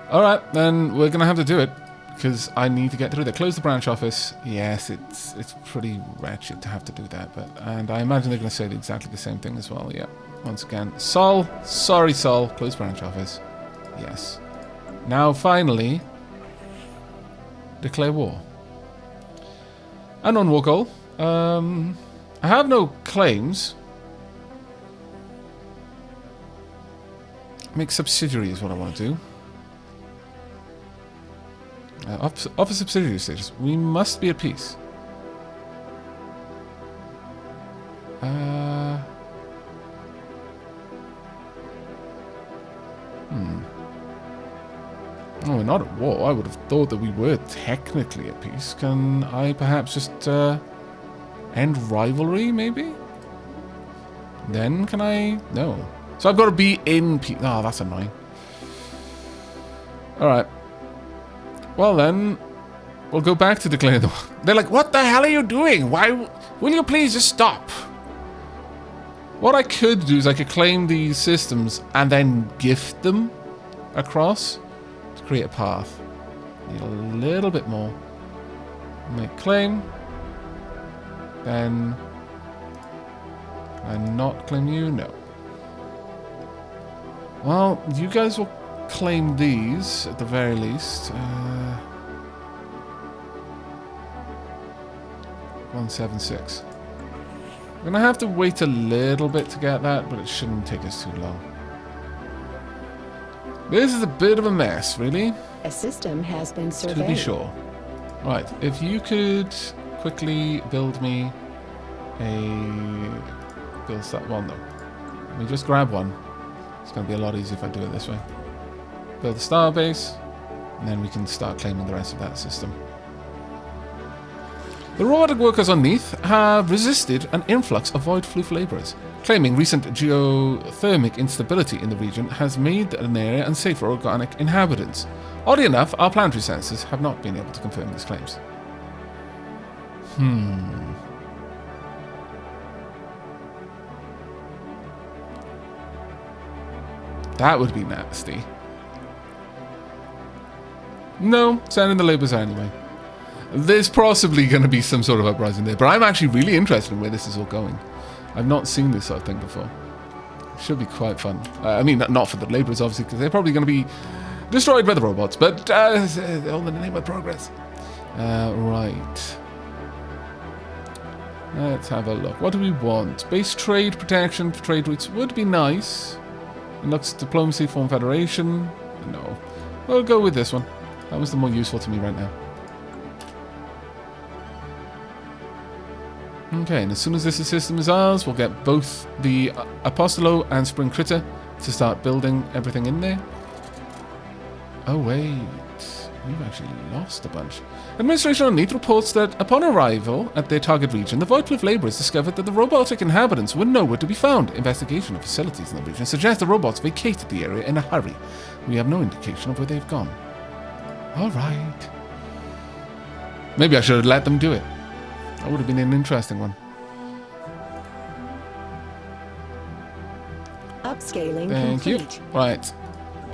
Alright, then we're going to have to do it. Because I need to get through there. Close the branch office. Yes, it's pretty wretched to have to do that. And I imagine they're going to say exactly the same thing as well. Yeah. Once again. Sol. Sorry, Sol. Close branch office. Yes. Now, finally, declare war. And on war goal. I have no claims. Make subsidiary is what I want to do. Offer subsidiary status. We must be at peace. Oh, we're not at war. I would have thought that we were technically at peace. Can I perhaps just end rivalry, maybe? Then can I? No. So I've got to be in peace. Oh, that's annoying. Alright. Well then, we'll go back to declare the war. They're like, what the hell are you doing? Why? Will you please just stop? What I could do is I could claim these systems and then gift them across to create a path. Need a little bit more. Make claim. Then, can I not claim you? No. Well, you guys will claim these at the very least. 176. We're gonna have to wait a little bit to get that, but it shouldn't take us too long. This is a bit of a mess, really. A system has been surveyed. To be sure. Right, if you could quickly build me a... Build that one, though. Let me just grab one. It's gonna be a lot easier if I do it this way. Build the star base, and then we can start claiming the rest of that system. The robotic workers on Neath have resisted an influx of void floof laborers. Claiming recent geothermic instability in the region has made an area unsafe for organic inhabitants. Oddly enough, our planetary sensors have not been able to confirm these claims. That would be nasty. No, sending the laborers anyway. There's possibly going to be some sort of uprising there, but I'm actually really interested in where this is all going. I've not seen this sort of thing before. Should be quite fun. I mean, not for the laborers, obviously, because they're probably going to be destroyed by the robots, but all in the name of progress. Right. Let's have a look. What do we want? Base trade protection for trade routes would be nice. Lux diplomacy, form federation. No. We'll go with this one. That was the more useful to me right now. Okay, and as soon as this system is ours, we'll get both the Apostolo and Spring Critter to start building everything in there. Oh wait, we've actually lost a bunch. Administration on Neath reports that upon arrival at their target region, the Voidcliff laborers discovered that the robotic inhabitants were nowhere to be found. Investigation of facilities in the region suggests the robots vacated the area in a hurry. We have no indication of where they've gone. Alright. Maybe I should have let them do it. That would have been an interesting one. Upscaling Thank complete. you. Right.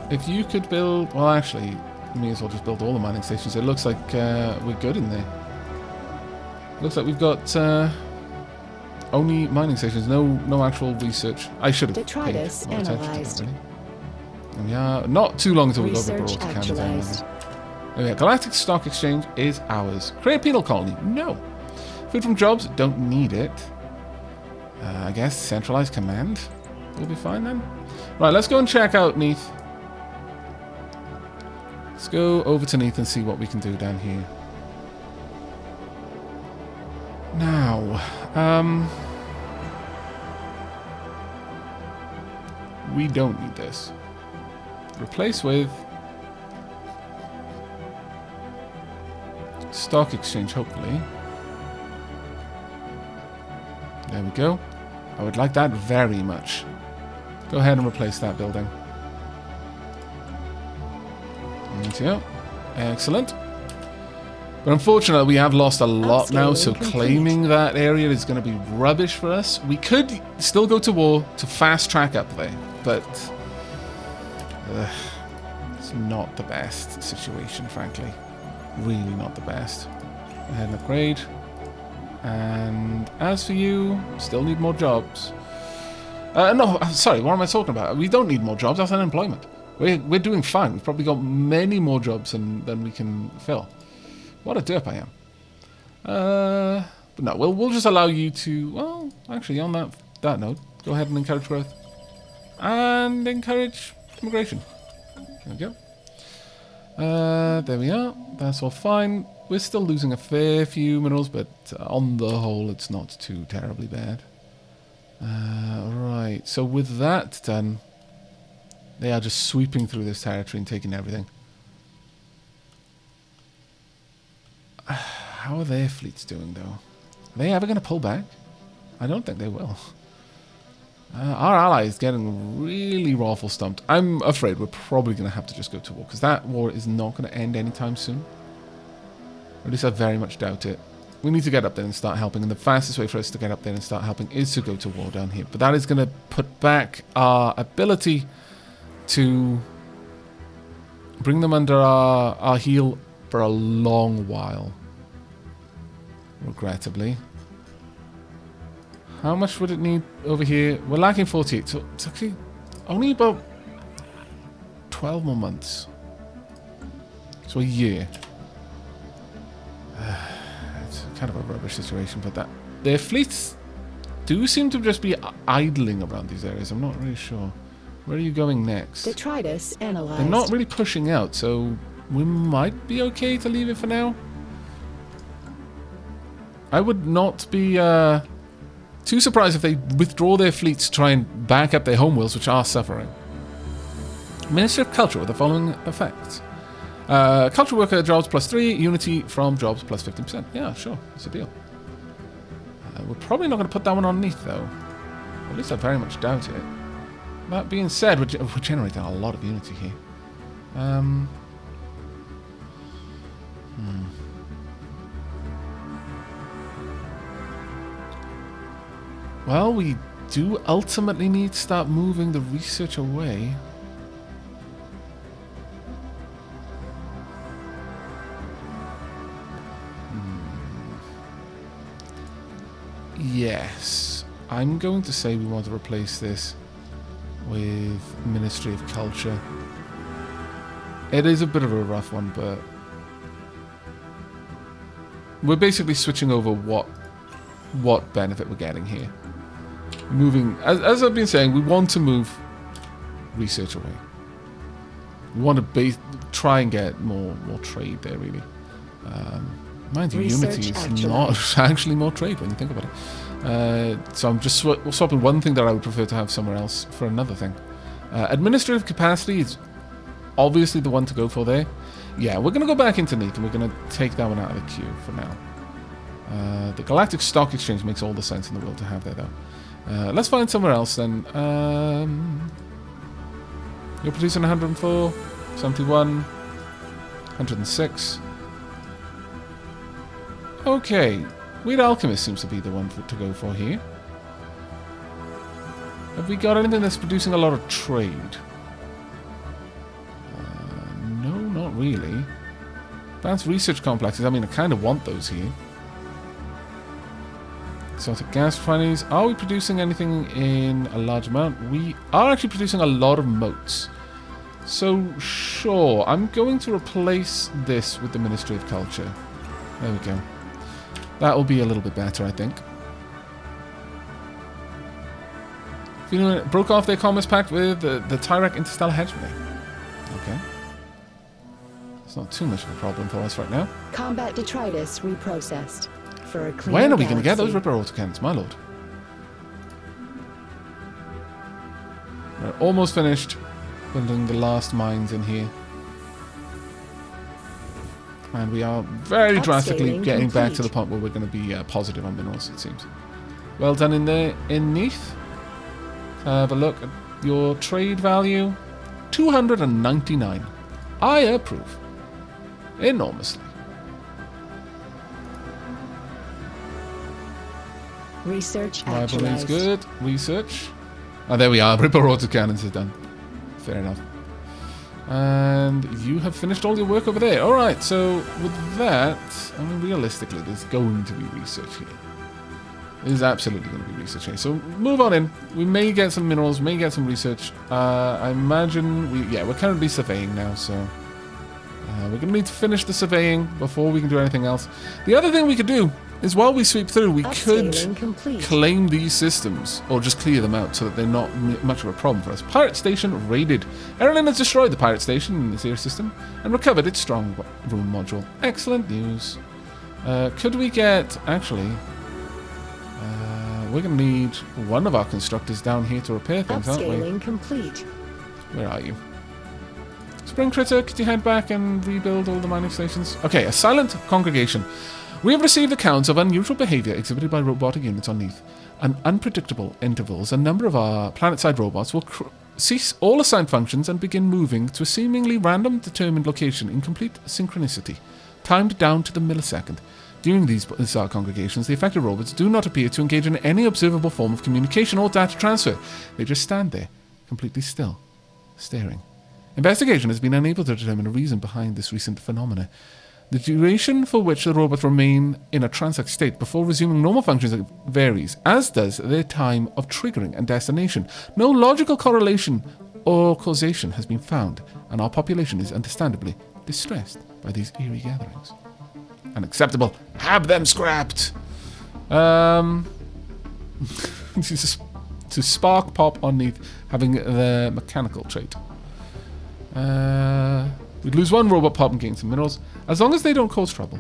If you could build... Well, actually, you may as well just build all the mining stations. It looks like we're good in there. Looks like we've got only mining stations. No actual research. I should have paid Detritus more attention to that, analyzed. really. And yeah, not too long until we go over Research Barossa actualized. Canada. Galactic Stock Exchange is ours. Create a penal colony? No. Food from jobs? Don't need it. I guess centralized command will be fine then. Right, let's go and check out Neath. Let's go over to Neath and see what we can do down here. Now, we don't need this. Replace with stock exchange, hopefully. There we go. I would like that very much. Go ahead and replace that building. There you go. Excellent. But unfortunately, we have lost a lot now, so claiming that area is going to be rubbish for us. We could still go to war to fast track up there, but it's not the best situation, frankly. Really not the best. Go ahead and upgrade. And as for you, still need more jobs. No, sorry, what am I talking about? We don't need more jobs, that's unemployment. We're doing fine. We've probably got many more jobs than we can fill. What a derp I am. But no, we'll just allow you to, well, actually on that note, go ahead and encourage growth. And encourage immigration. There we go. There we are. That's all fine. We're still losing a fair few minerals, but on the whole, it's not too terribly bad. Right, so with that done, they are just sweeping through this territory and taking everything. How are their fleets doing, though? Are they ever going to pull back? I don't think they will. Our ally is getting really raffle stumped. I'm afraid we're probably going to have to just go to war, because that war is not going to end anytime soon. Or at least I very much doubt it. We need to get up there and start helping, and the fastest way for us to get up there and start helping is to go to war down here. But that is going to put back our ability to bring them under our heel for a long while. Regrettably. How much would it need over here? We're lacking 48, so it's actually only about 12 more months. So a year. It's kind of a rubbish situation, but that their fleets do seem to just be idling around these areas. I'm not really sure. Where are you going next? Detritus analyzed. They're not really pushing out, so we might be okay to leave it for now. I would not be too surprised if they withdraw their fleets to try and back up their homeworlds, which are suffering. Ministry of Culture with the following effects. Culture worker jobs +3, unity from jobs +15%. Yeah, sure, it's a deal. We're probably not going to put that one underneath, though. At least I very much doubt it. That being said, we're generating a lot of unity here. Well, we do ultimately need to start moving the research away. Yes, I'm going to say we want to replace this with Ministry of Culture. It is a bit of a rough one, but we're basically switching over what benefit we're getting here. Moving, as I've been saying, we want to move research away. We want to try and get more trade there, really. Mind you, Unity is not actually more trade when you think about it. So I'm just swapping one thing that I would prefer to have somewhere else for another thing. Administrative capacity is obviously the one to go for there. Yeah, we're going to go back into Neat and we're going to take that one out of the queue for now. The Galactic Stock Exchange makes all the sense in the world to have there, though. Let's find somewhere else then. You're producing 104, 71, 106. Okay, Weird Alchemist seems to be the one to go for here. Have we got anything that's producing a lot of trade? No, not really. Advanced research complexes, I mean, I kind of want those here. Exotic gas refineries. Are we producing anything in a large amount? We are actually producing a lot of moats. So, sure, I'm going to replace this with the Ministry of Culture. There we go. That will be a little bit better, I think. Finland broke off their commerce pact with the Tyrek Interstellar Hegemony. Okay. It's not too much of a problem for us right now. Combat detritus reprocessed. for a clean When are we going to get galaxy. those Ripper autocannons, my lord? We're almost finished building the last mines in here. And we are very drastically Upscaling getting back to complete. the point where we're going to be positive on minerals, it seems. Well done in there, in Neath. Have a look at your trade value. 299. I approve. Enormously. Research Rivalry's actualized. good. Research. Oh, there we are. Ripper autocannons is done. Fair enough. And you have finished all your work over there. Alright, so with that, I mean, realistically, there's going to be research here. There's absolutely going to be research here. So move on in. We may get some minerals, may get some research. I imagine, we're currently surveying now, so we're going to need to finish the surveying before we can do anything else. The other thing we could do is while we sweep through, we could Upscaling complete. claim these systems, or just clear them out so that they're not much of a problem for us. Pirate Station raided. Erlen has destroyed the Pirate Station in this air system and recovered its strong room module. Excellent news. Could we get, actually, we're going to need one of our constructors down here to repair things, aren't we? Upscaling complete. Where are you? Spring Critter, could you head back and rebuild all the mining stations? Okay, a silent congregation. We have received accounts of unusual behavior exhibited by robotic units on Neath. At unpredictable intervals, a number of our planet-side robots will cease all assigned functions and begin moving to a seemingly random determined location in complete synchronicity, timed down to the millisecond. During these bizarre congregations, the affected robots do not appear to engage in any observable form of communication or data transfer. They just stand there, completely still, staring. Investigation has been unable to determine a reason behind this recent phenomena. The duration for which the robots remain in a trance-like state before resuming normal functions varies, as does their time of triggering and destination. No logical correlation or causation has been found, and our population is understandably distressed by these eerie gatherings. Unacceptable. Have them scrapped. To spark pop on Neath having the mechanical trait. We'd lose one robot pop and gain some minerals. As long as they don't cause trouble.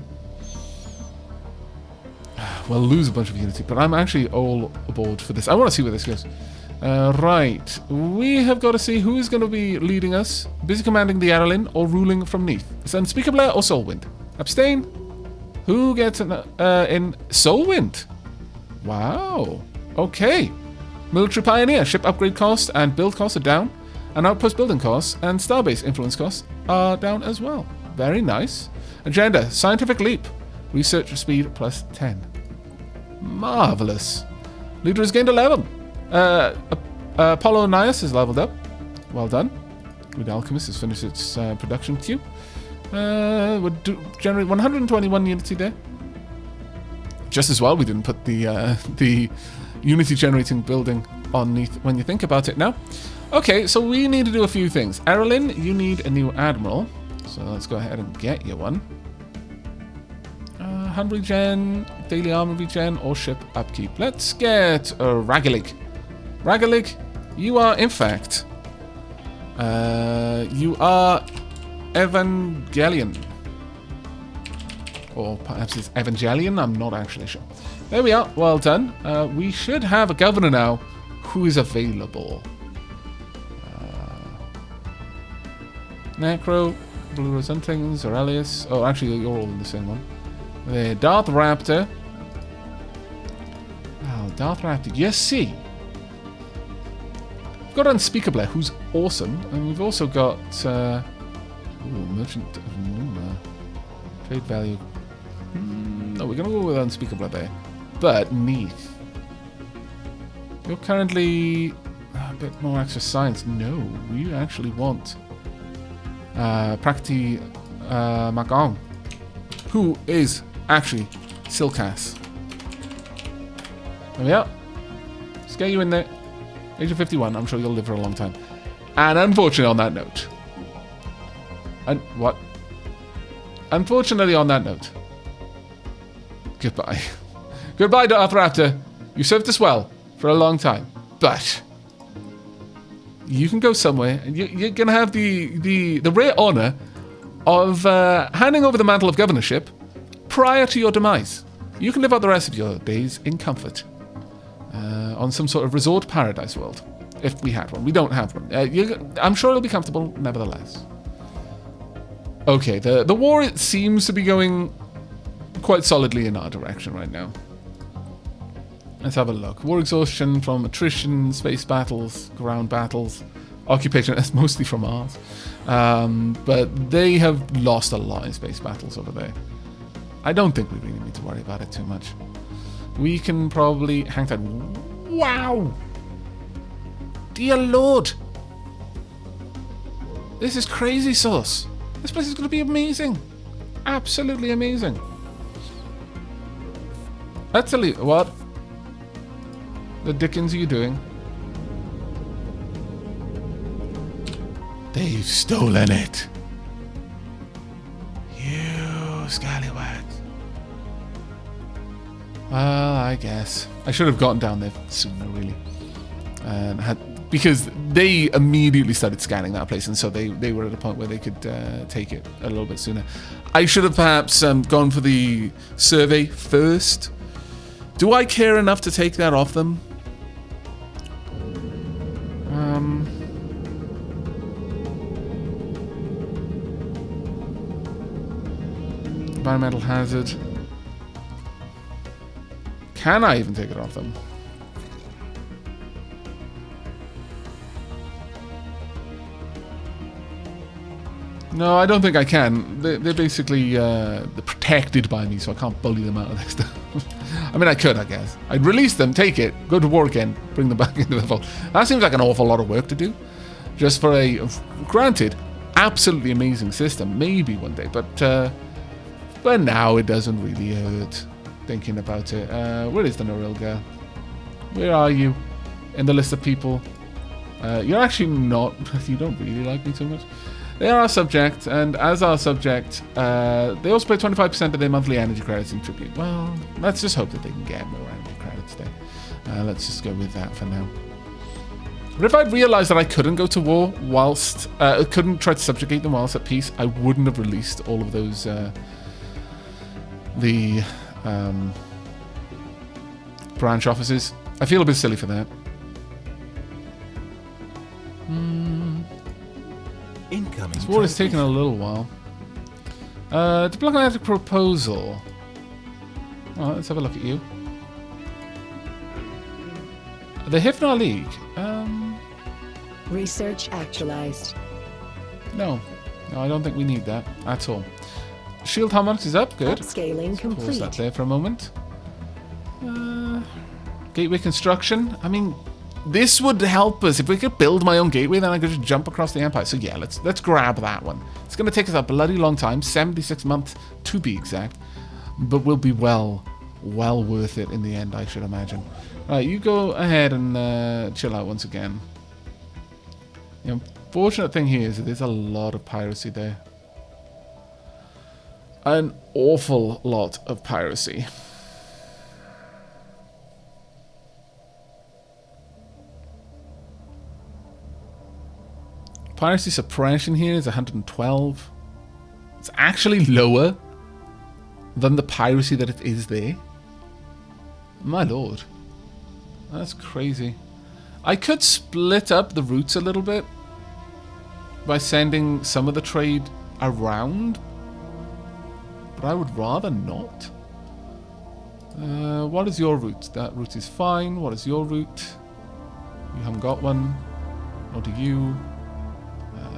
We'll lose a bunch of unity, but I'm actually all aboard for this. I want to see where this goes. Right. We have got to see who is going to be leading us. Busy commanding the Aralyn or ruling from Neath. It's Unspeakable or Soulwind. Abstain. Who gets in Soulwind? Wow. Okay. Military Pioneer. Ship upgrade costs and build costs are down. And outpost building costs and starbase influence costs are down as well. Very nice. Agenda. Scientific leap. Research speed plus 10. Marvelous. Leader has gained 11. Apollo Nias has leveled up. Well done. Good Alchemist has finished its production queue. We'll generate 121 unity there. Just as well we didn't put the unity generating building on Neath when you think about it now. Okay, so we need to do a few things. Aralyn, you need a new admiral. So let's go ahead and get you one. Hand regen, daily armor regen, or ship upkeep. Let's get a Ragalig. Ragalig, you are in fact... you are Evangelion. Or perhaps it's Evangelion, I'm not actually sure. There we are, well done. We should have a governor now who is available. Necro, Blue Rosenting, Zorelius. Oh, actually, you're all in the same one. There, Darth Raptor. Oh, Darth Raptor. Yes, see. We've got Unspeakable, who's awesome. And we've also got... Merchant of Numa. Trade value. No, we're going to go with Unspeakable there. But Neath. You're currently... a bit more extra science. No, we actually want... Prakti Magong, who is actually Silkas. There we are. Let's get you in there. Age of 51, I'm sure you'll live for a long time. And unfortunately on that note... And what? Unfortunately on that note... Goodbye. Goodbye, Darth Raptor. You served us well for a long time. But... you can go somewhere, and you're going to have the rare honour of handing over the mantle of governorship prior to your demise. You can live out the rest of your days in comfort. On some sort of resort paradise world. If we had one. We don't have one. I'm sure it'll be comfortable, nevertheless. Okay, the war, it seems to be going quite solidly in our direction right now. Let's have a look. War exhaustion from attrition, space battles, ground battles. Occupation, that's mostly from ours. But they have lost a lot in space battles over there. I don't think we really need to worry about it too much. We can probably hang tight. Wow! Dear Lord! This is crazy sauce. This place is going to be amazing. Absolutely amazing. Actually, what the dickens are you doing? They've stolen it. You scallywags. Well, I guess. I should have gotten down there sooner, really. Because they immediately started scanning that place, and so they were at a point where they could take it a little bit sooner. I should have perhaps gone for the survey first. Do I care enough to take that off them? Environmental hazard. Can I even take it off them? No, I don't think I can. They're basically they're protected by me, so I can't bully them out of their stuff. I mean, I could, I guess. I'd release them, take it, go to war again, bring them back into the fold. That seems like an awful lot of work to do. Just for a, granted, absolutely amazing system. Maybe one day, but now it doesn't really hurt thinking about it. Where is the Norilga? Where are you in the list of people? You're actually not... You don't really like me too much. They are our subject, and as our subject, they also pay 25% of their monthly energy credits in tribute. Well, let's just hope that they can get more energy credits there. Let's just go with that for now. But if I'd realised that I couldn't go to war whilst... couldn't try to subjugate them whilst at peace, I wouldn't have released all of those... branch offices. I feel a bit silly for that. Incoming. This war is taking a little while. Diplomatic proposal. Well, let's have a look at you. The Hifnar League. Research actualized. No, I don't think we need that at all. Shield harmonics is up. Good. Upscaling complete. Pause that there for a moment. Gateway construction. I mean, this would help us. If we could build my own gateway, then I could just jump across the Empire. So yeah, let's grab that one. It's going to take us a bloody long time. 76 months to be exact. But we'll be well worth it in the end, I should imagine. Right, you go ahead and chill out once again. The unfortunate thing here is that there's a lot of piracy there. An awful lot of piracy. Piracy suppression here is 112. It's actually lower than the piracy that it is there. My lord. That's crazy. I could split up the routes a little bit by sending some of the trade around, but I would rather not. What is your route? That route is fine. What is your route? You haven't got one. Nor do you.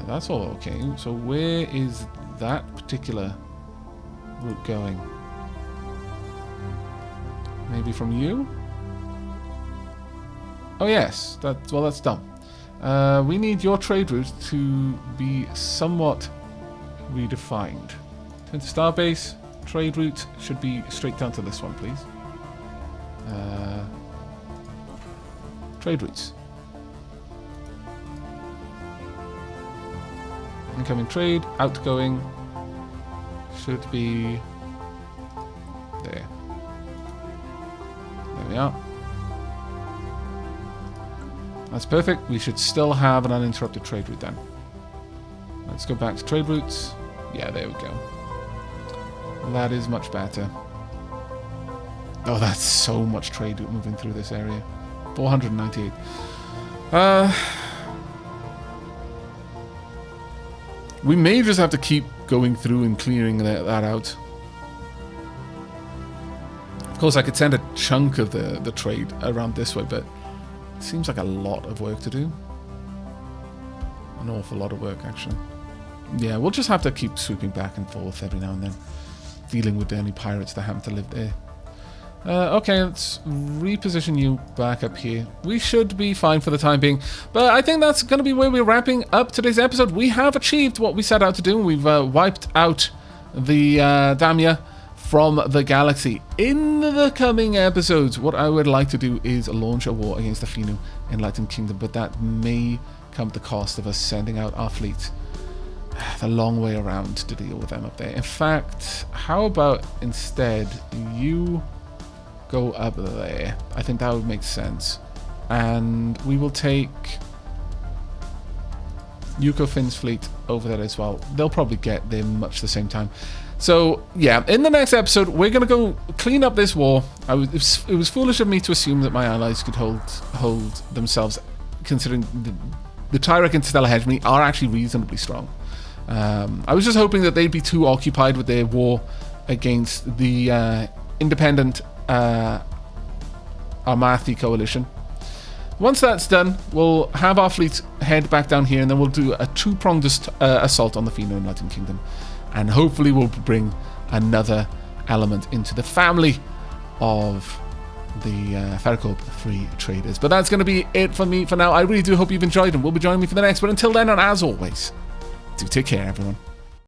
That's all okay. So where is that particular route going? Maybe from you? Oh yes, that's done. We need your trade route to be somewhat redefined. Turn to Starbase. Trade route should be straight down to this one, please. Trade routes. Incoming trade, outgoing should be there. There we are. That's perfect. We should still have an uninterrupted trade route then. Let's go back to trade routes. Yeah, there we go. That is much better. Oh, that's so much trade moving through this area. 498. We may just have to keep going through and clearing that out. Of course, I could send a chunk of the trade around this way, but it seems like a lot of work to do. An awful lot of work, actually. Yeah, we'll just have to keep swooping back and forth every now and then, dealing with any pirates that happen to live there. Okay, let's reposition you back up here. We should be fine for the time being, but I think that's going to be where we're wrapping up today's episode. We have achieved what we set out to do. We've wiped out the Damia from the galaxy. In the coming episodes, what I would like to do is launch a war against the Finu Enlightened Kingdom, but that may come at the cost of us sending out our fleet the long way around to deal with them up there. In fact, how about instead you go up there? I think that would make sense. And we will take Yuko Finn's fleet over there as well. They'll probably get there much the same time. So, yeah, in the next episode, we're going to go clean up this war. It was foolish of me to assume that my allies could hold themselves, considering the Tyrek and Stellar Hegemony are actually reasonably strong. I was just hoping that they'd be too occupied with their war against the independent Armathi coalition. Once that's done, we'll have our fleet head back down here, and then we'll do a two-pronged assault on the Fino Enlightened Kingdom. And hopefully we'll bring another element into the family of the FerroCorp Free Traders. But that's going to be it for me for now. I really do hope you've enjoyed, and will be joining me for the next. But until then, and as always, do take care, everyone.